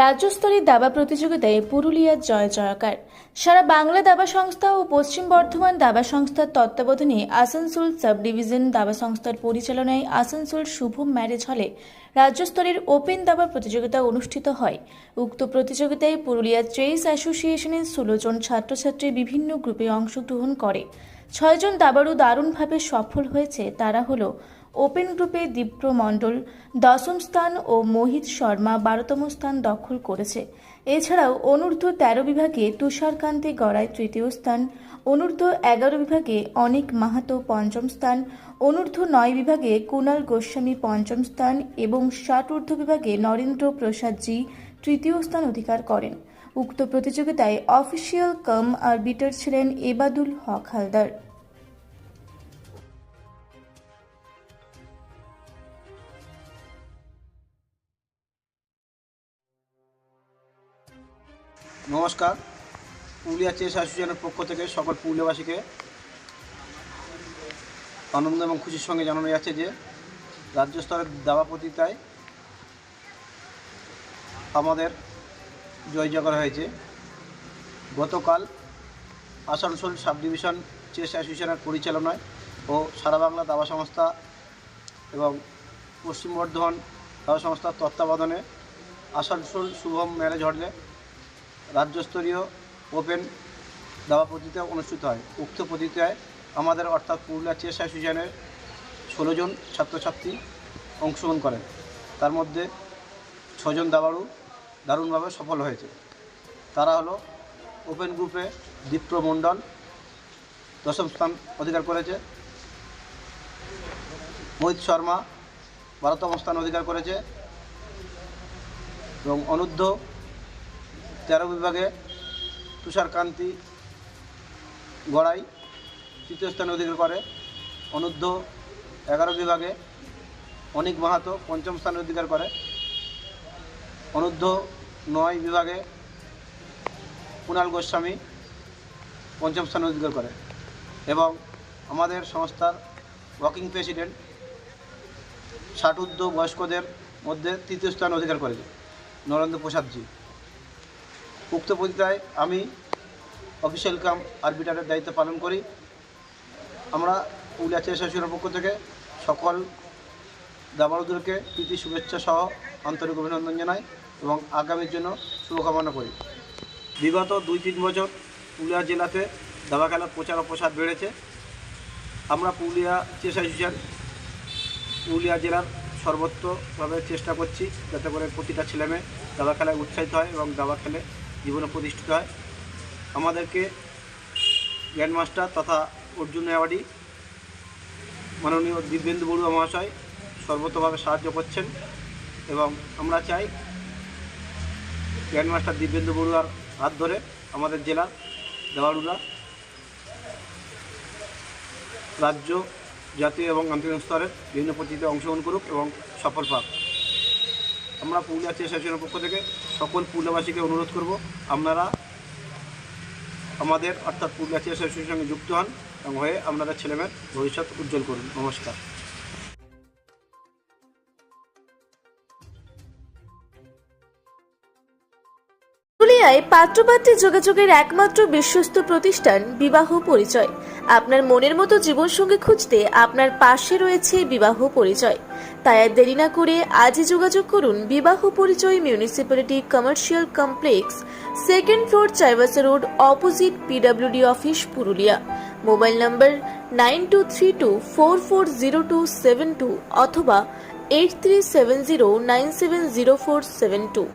রাজ্যস্তরের দাবা প্রতিযোগিতায় পুরুলিয়ার জয় জয়কার। সারা বাংলা দাবা সংস্থা ও পশ্চিম বর্ধমান দাবা সংস্থার তত্ত্বাবধানে আসানসোল সাব ডিভিশন দাবা সংস্থার পরিচালনায় আসানসোল শুভম ম্যারেজ হলে রাজ্যস্তরের ওপেন দাবা প্রতিযোগিতা অনুষ্ঠিত হয়। উক্ত প্রতিযোগিতায় পুরুলিয়া চেস অ্যাসোসিয়েশনের 16 জন ছাত্রছাত্রী বিভিন্ন গ্রুপে অংশগ্রহণ করে। 6 জন দাবাড়ু দারুণভাবে সফল হয়েছে। তারা হলো ওপেন গ্রুপে দীপ্র মণ্ডল 10ম স্থান ও মোহিত শর্মা 12তম স্থান দখল করেছে। এছাড়াও অনূর্ধ্ব 13 বিভাগে তুষারকান্তি গড়াই 3য় স্থান, অনূর্ধ্ব 11 বিভাগে অনিক মাহাতো 5ম স্থান, অনূর্ধ্ব 9 বিভাগে কুণাল গোস্বামী 5ম স্থান এবং 60 ঊর্ধ্ব বিভাগে নরেন্দ্র প্রসাদ জি 3য় স্থান অধিকার করেন। উক্ত প্রতিযোগিতায় অফিসিয়াল কাম আরবিটার ছিলেন এবাদুল হক হালদার। নমস্কার, পুরুলিয়া চেস অ্যাসোসিয়েশনের পক্ষ থেকে সকল পুরুলিয়াবাসীকে আনন্দ এবং খুশির সঙ্গে জানানো যাচ্ছে যে রাজ্য স্তরের দাবা প্রতিযোগিতায় আমাদের জয়জয় করা হয়েছে। গতকাল আসানসোল সাব ডিভিশন চেস অ্যাসোসিয়েশনের পরিচালনায় ও সারা বাংলা দাবা সংস্থা এবং পশ্চিম বর্ধমান দাবা সংস্থার তত্ত্বাবধানে আসানসোল শুভম ম্যারেজ হলে রাজ্যস্তরীয় ওপেন দাবা প্রতিযোগিতা অনুষ্ঠিত হয়। উক্ত প্রতিযোগিতায় আমাদের অর্থাৎ পুরুলিয়া চেস অ্যাসোসিয়েশনের 16 জন ছাত্রছাত্রী অংশগ্রহণ করেন। তার মধ্যে 6 জন দাবাড়ু দারুণভাবে সফল হয়েছে। তারা হলো ওপেন গ্রুপে দীপ্র মণ্ডল 10ম স্থান অধিকার করেছে, মোহিত শর্মা 12তম স্থান অধিকার করেছে এবং অনূর্ধ্ব 13 বিভাগে তুষারকান্তি গড়াই 3য় স্থানে অধিকার করে, অনূর্ধ্ব 11 বিভাগে অনিক মাহাতো 5ম স্থানে অধিকার করে, অনূর্ধ্ব 9 বিভাগে কুণাল গোস্বামী 5ম স্থানে অধিকার করে এবং আমাদের সংস্থার ওয়ার্কিং প্রেসিডেন্ট 60 ঊর্ধ্ব বয়স্কদের মধ্যে 3য় স্থান অধিকার করেছে নরেন্দ্র প্রসাদ জি। উক্ত প্রতিযোগিতায় আমি অফিসিয়াল কাম আরবিটারের দায়িত্ব পালন করি। আমরা পুরুলিয়া চেস অ্যাসোসিয়েশনের পক্ষ থেকে সকল দাবাড়ুদেরকে প্রীতি শুভেচ্ছা সহ আন্তরিক অভিনন্দন জানাই এবং আগামীর জন্য শুভকামনা করি। বিগত 2-3 বছর পুরুলিয়া জেলাতে দাবা খেলার প্রচার ও প্রসার বেড়েছে। আমরা পুরুলিয়া চেস অ্যাসোসিয়েশন পুরুলিয়া জেলার সর্বত্রভাবে চেষ্টা করছি যাতে করে প্রতিটা ছেলেমেয়ে দাবা খেলায় উৎসাহিত হয় এবং দাবা খেলে জীবনে প্রতিষ্ঠিত হয়। আমাদেরকে গ্র্যান্ড মাস্টার তথা অর্জুন অ্যাওয়ার্ডি মাননীয় দিব্যেন্দু বড়ুয়া মহাশয় সর্বতভাবে সাহায্য করছেন এবং আমরা চাই গ্র্যান্ড মাস্টার দিব্যেন্দু বড়ুয়ার হাত ধরে আমাদের জেলার দাবাড়ুরা রাজ্য, জাতীয় এবং আন্তর্জাতিক স্তরের বিভিন্ন প্রতিযোগিতায় অংশগ্রহণ করুক এবং সফল পাক। আমরা পুরুলিয়া চেস অ্যাসোসিয়েশনের পক্ষ থেকে সকল পুরুলিয়াবাসীকে অনুরোধ করব আপনারা আমাদের অর্থাৎ পুরুলিয়া চেস অ্যাসোসিয়েশনের সঙ্গে যুক্ত হন এবং হয়ে আপনাদের ছেলেমেয়ের ভবিষ্যৎ উজ্জ্বল করুন। নমস্কার। পুরুলিয়ায় পাত্রপাত্রী যোগাযোগের একমাত্র বিশ্বস্ত প্রতিষ্ঠান বিবাহ পরিচয়। আপনার মনের মতো জীবনসঙ্গী খুঁজতে আপনার পাশে রয়েছে বিবাহ পরিচয়। তাই আর দেরি না করে আজই যোগাযোগ করুন বিবাহ পরিচয় municipality commercial complex, 2nd floor, Chaibasa road, opposite PWD office, Purulia. Mobile নম্বর 9232440272 অথবা 8370970472।